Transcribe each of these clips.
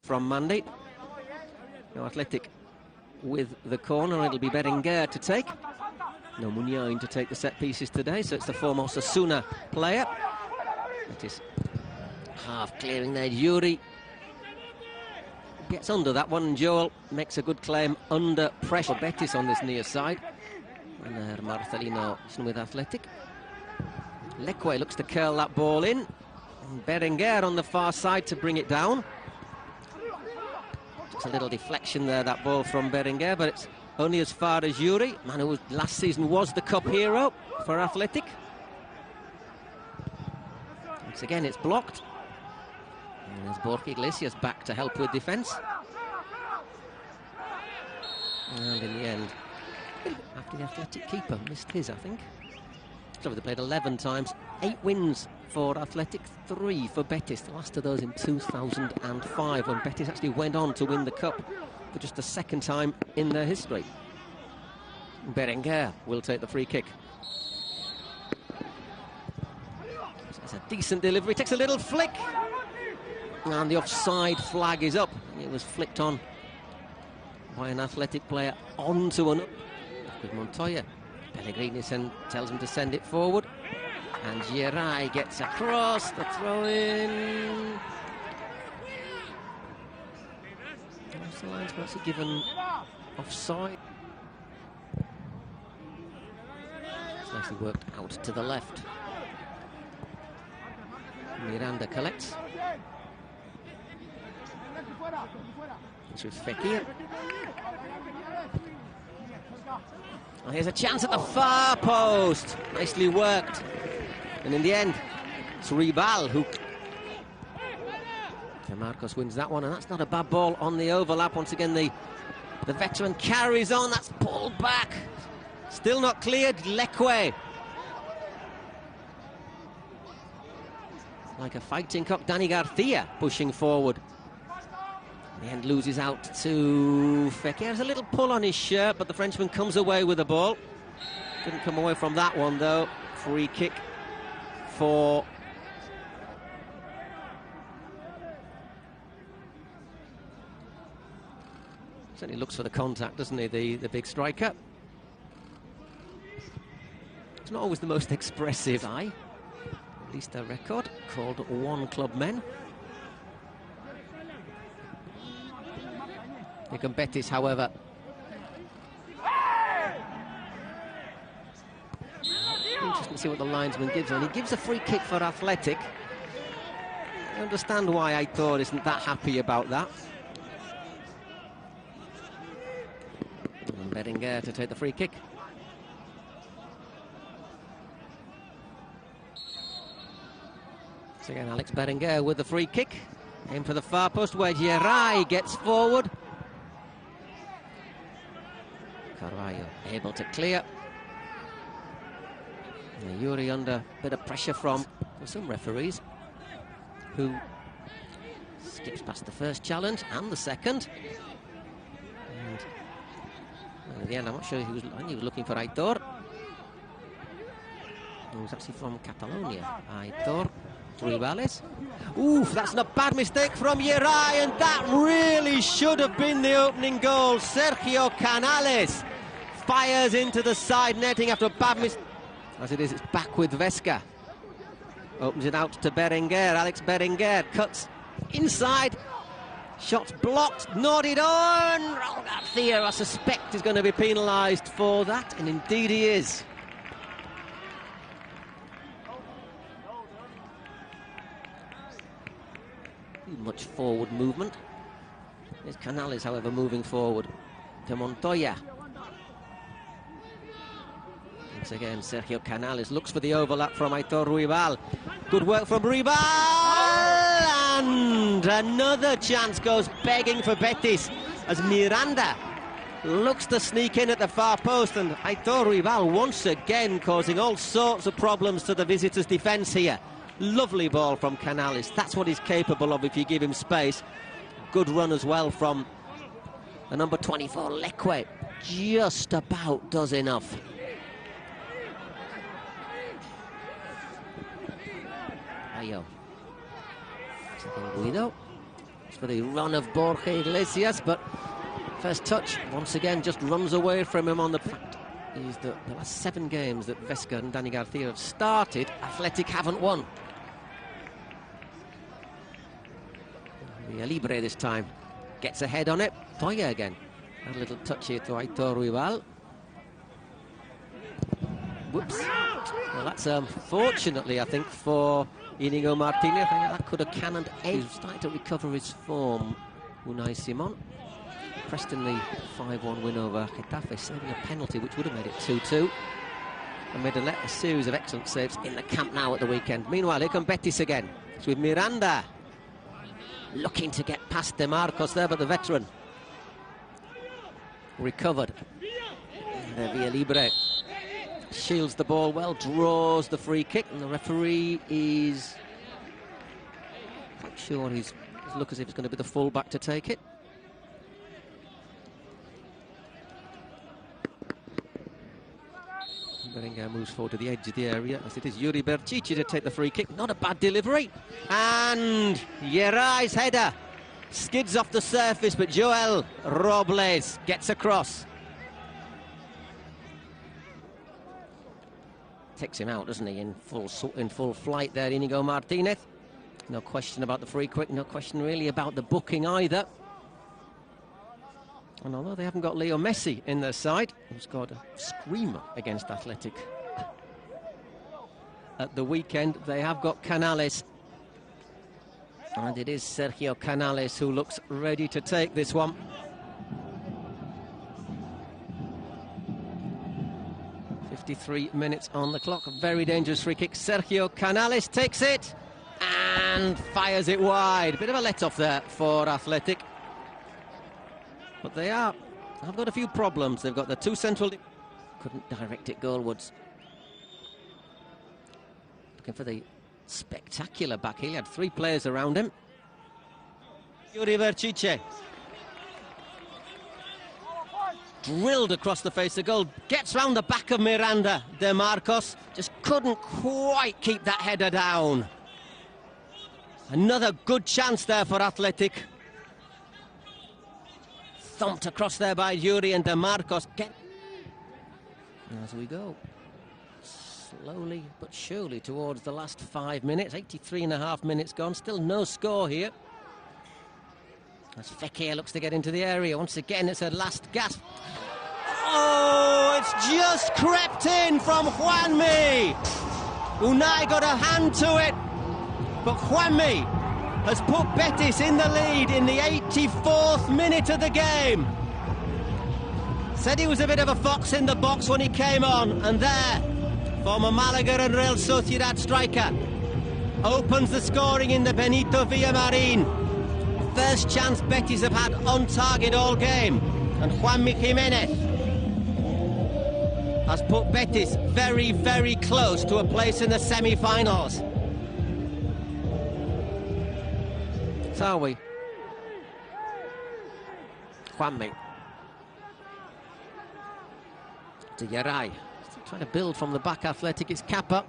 from Mandy. No, Athletic with the corner. It'll be Berenguer to take. No Muniain to take the set pieces today, so it's the former Osasuna player. It is half clearing there. Yuri gets under that one, and Joel makes a good claim under pressure. Betis on this near side. And there Marcelino with Athletic. Leque looks to curl that ball in. And Berenguer on the far side to bring it down. Just a little deflection there, that ball from Berenguer, but it's only as far as Yuri, man who last season was the cup hero for Athletic. Once again, it's blocked. And there's Borja Iglesias back to help with defence. And in the end, after the Athletic keeper missed his, I think. So they played 11 times, 8 wins for Athletic, 3 for Betis. The last of those in 2005, when Betis actually went on to win the cup for just the second time in their history. Berenguer will take the free kick. It's a decent delivery, takes a little flick. And the offside flag is up. It was flicked on by an Athletic player onto an... with Montoya. Pellegrini tells him to send it forward. And Girai gets across, the throw-in. What's the line's actually given offside? It's nicely worked out to the left. Miranda collects. It's with Fekir. Oh, here's a chance at the far post. Nicely worked. And in the end, it's Rival who... Marcos wins that one, and that's not a bad ball on the overlap. Once again, the veteran carries on. That's pulled back. Still not cleared. Leque. Like a fighting cock, Dani Garcia pushing forward. In the end, loses out to Fekir. There's a little pull on his shirt, but the Frenchman comes away with the ball. Didn't come away from that one, though. Free kick for... Certainly looks for the contact, doesn't he, the big striker. It's not always the most expressive eye. At least a record called One Club Men. Here come Betis, however. Interesting to see what the linesman gives on. He gives a free kick for Athletic. I understand why Aitor isn't that happy about that. And Berenguer to take the free kick. So again, Alex Berenguer with the free kick. Aim for the far post where Girai gets forward. Carvalho able to clear. And Yuri under a bit of pressure from some referees, who skips past the first challenge and the second. And well, in the end, I'm not sure he was looking for Aitor. He was actually from Catalonia. Aitor Rivales. Oof, that's not a bad mistake from Girai, and that really should have been the opening goal. Sergio Canales fires into the side netting after a bad mistake. As it is, it's back with Vesca. Opens it out to Berenguer. Alex Berenguer cuts inside. Shots blocked, nodded on. Raul Garcia, I suspect, is going to be penalised for that, and indeed he is. Much forward movement. There's Canales, however, moving forward to Montoya. Once again, Sergio Canales looks for the overlap from Aitor Ruibal. Good work from Ruibal! And another chance goes begging for Betis as Miranda looks to sneak in at the far post, and Aitor Ruibal once again causing all sorts of problems to the visitors' defence here. Lovely ball from Canales. That's what he's capable of if you give him space. Good run as well from the number 24, Leque. Just about does enough. Ayo. Guido. for the run of Borja Iglesias, but first touch, once again, just runs away from him on the fact. Is the last 7 games that Vesca and Dani Garcia have started, Athletic haven't won. Real Libre this time. Gets ahead on it. Toya again. Had a little touch here to Aitor Ruibal. Whoops. Well, that's fortunately, I think, for Inigo Martinez. I think that could have cannoned edge. He's starting to recover his form, Unai Simon. Preston the 5-1 win over Getafe, saving a penalty which would have made it 2-2. And made a series of excellent saves in the Camp Nou at the weekend. Meanwhile, here come Betis again. It's with Miranda. Looking to get past De Marcos there, but the veteran recovered. Via Libre shields the ball well, draws the free kick, and the referee is quite sure he's look as if it's going to be the full-back to take it. Bellingham moves forward to the edge of the area as it is Yuri Berchichi to take the free kick. Not a bad delivery. And Yerai's header skids off the surface, but Joel Robles gets across. Takes him out, doesn't he, in full flight there, Inigo Martinez. No question about the free kick, no question really about the booking either. And although they haven't got Leo Messi in their side, who scored a screamer against Athletic at the weekend, they have got Canales. And it is Sergio Canales who looks ready to take this one. .53 minutes on the clock. A very dangerous free kick. Sergio Canales takes it and fires it wide. Bit of a let-off there for Athletic. But I've got a few problems. They've got the 2 central... Couldn't direct it goalwards. Looking for the spectacular back. He had 3 players around him. Yuri Berchiche. Drilled across the face of goal. Gets round the back of Miranda. De Marcos just couldn't quite keep that header down. Another good chance there for Athletic. Thumped across there by Yuri, and De Marcos as we go slowly but surely towards the last 5 minutes. 83.5 minutes gone, still no score here as Fekir looks to get into the area. Once again it's a last gasp. Oh, it's just crept in from Juanmi. Unai got a hand to it, but Juanmi has put Betis in the lead in the 84th minute of the game. Said he was a bit of a fox in the box when he came on, and there, former Malaga and Real Sociedad striker opens the scoring in the Benito Villamarin. First chance Betis have had on target all game, and Juanmi Jimenez has put Betis very, very close to a place in the semi-finals. Are we? Juanmi to Yeray. Still trying to build from the back. Athletic. It's Kappa.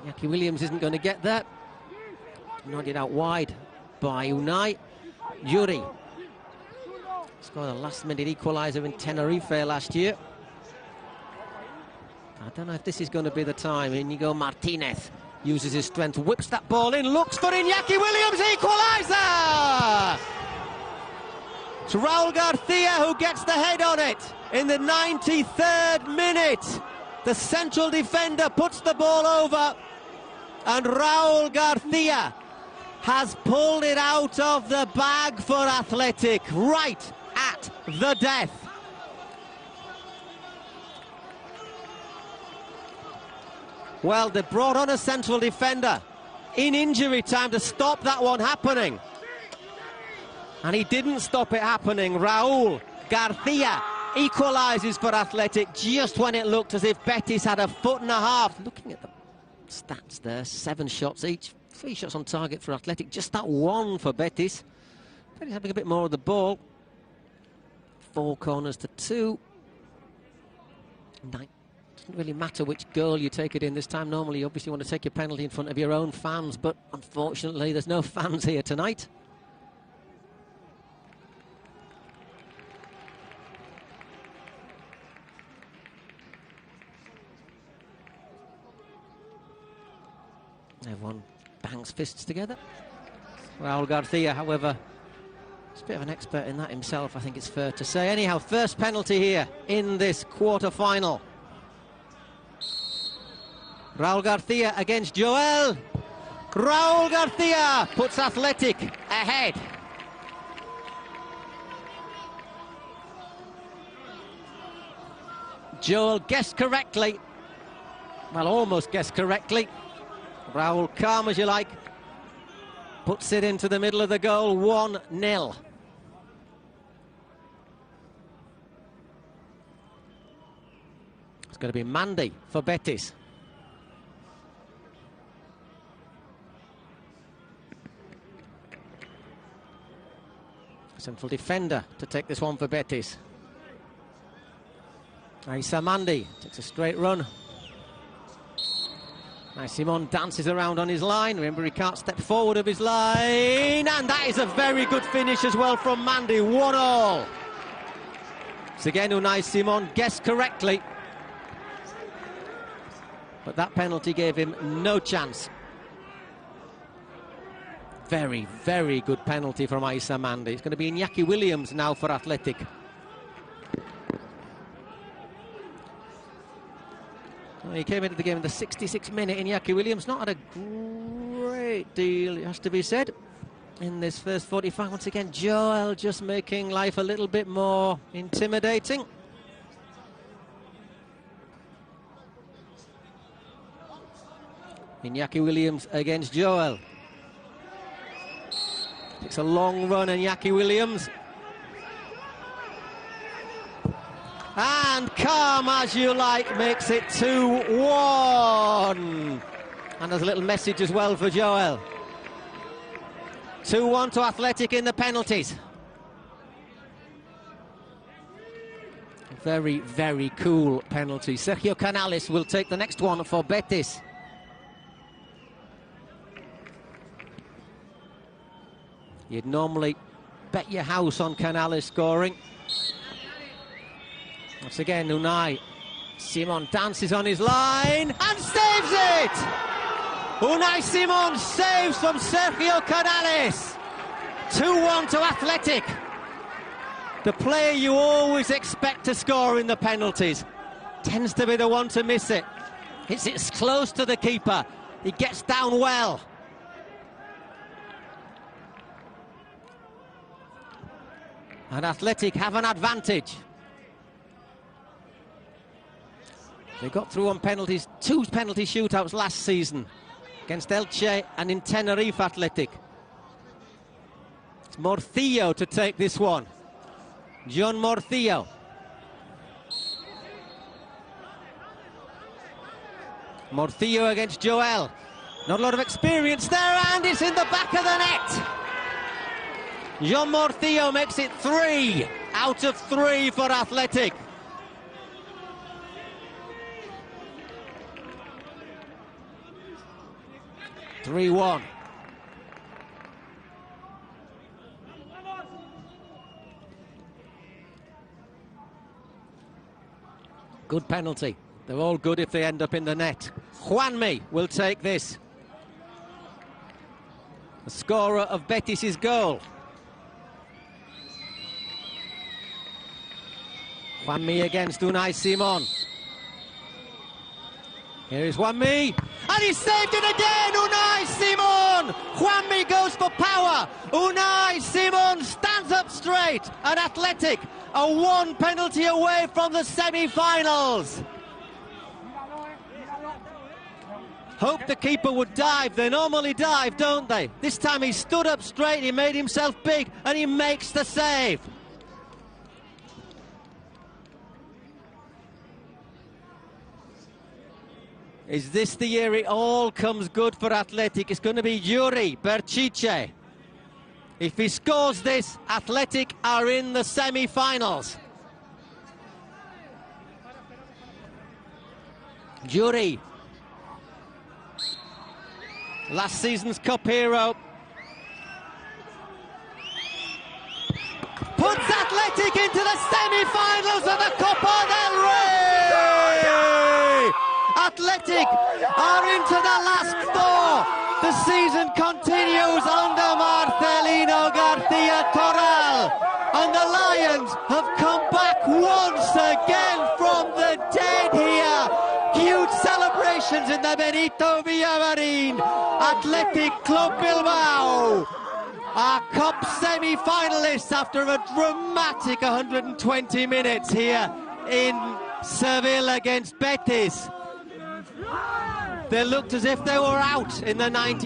Iñaki Williams isn't going to get there. Nodded out wide by Unai. Yuri scored a last-minute equaliser in Tenerife last year. I don't know if this is going to be the time. Inigo Martinez uses his strength, whips that ball in, looks for Iñaki Williams, equaliser! It's Raul Garcia who gets the head on it in the 93rd minute. The central defender puts the ball over, and Raul Garcia has pulled it out of the bag for Athletic, right at the death. Well, they brought on a central defender in injury time to stop that one happening. And he didn't stop it happening. Raul Garcia equalises for Athletic just when it looked as if Betis had a foot and a half. Looking at the stats there, 7 shots each, 3 shots on target for Athletic, just that one for Betis. Betis having a bit more of the ball. 4 corners to 2. Doesn't really matter which goal you take it in this time. Normally, you obviously want to take your penalty in front of your own fans, but unfortunately, there's no fans here tonight. Everyone bangs fists together. Raul Garcia, however, is a bit of an expert in that himself, I think it's fair to say. Anyhow, first penalty here in this quarter-final. Raul Garcia against Joel. Raul Garcia puts Athletic ahead. Joel guessed correctly. Well, almost guessed correctly. Raul, calm as you like, puts it into the middle of the goal, 1-0. It's going to be Mandy for Betis. Central defender to take this one for Betis. Issa Mandy takes a straight run. Simon dances around on his line. Remember, he can't step forward of his line. And that is a very good finish as well from Mandy. 1-1. It's again Unai Simon guessed correctly. But that penalty gave him no chance. Very, very good penalty from Issa Mandy. It's going to be Iñaki Williams now for Athletic. Well, he came into the game in the 66th minute. Iñaki Williams not had a great deal, it has to be said, in this first 45. Once again, Joel just making life a little bit more intimidating. Iñaki Williams against Joel. It's a long run, Iñaki Williams. And calm as you like makes it 2-1. And there's a little message as well for Joel. 2-1 to Athletic in the penalties. Very, very cool penalty. Sergio Canales will take the next one for Betis. You'd normally bet your house on Canales scoring. Once again, Unai Simon dances on his line and saves it! Unai Simon saves from Sergio Canales. 2-1 to Athletic. The player you always expect to score in the penalties tends to be the one to miss it. It's close to the keeper. He gets down well. And Athletic have an advantage. They got through on penalties, 2 penalty shootouts last season against Elche and in Tenerife Athletic. It's Morcillo to take this one. John Morcillo. Morcillo against Joel. Not a lot of experience there, and it's in the back of the net. Jean Morcillo makes it 3 out of 3 for Athletic. (3-1). Good penalty. They're all good if they end up in the net. Juanmi will take this. The scorer of Betis' goal. Juanmi against Unai Simon. Here is Juanmi, and he saved it again, Unai Simon! Juanmi goes for power. Unai Simon stands up straight, and Athletic are 1 penalty away from the semi-finals. Hope the keeper would dive. They normally dive, don't they? This time he stood up straight, he made himself big, and he makes the save. Is this the year it all comes good for Athletic? It's going to be Yuri Berchiche. If he scores this, Athletic are in the semi-finals. Yuri, last season's cup hero, puts Athletic into the semi-finals of the Copa del Rey! Athletic are into the last 4. season continues under Marcelino García Toral, and the Lions have come back once again from the dead here. Huge celebrations in the Benito Villamarín. Athletic Club Bilbao are cup semi-finalists after a dramatic 120 minutes here in Seville against Betis. They looked as if they were out in the 90s.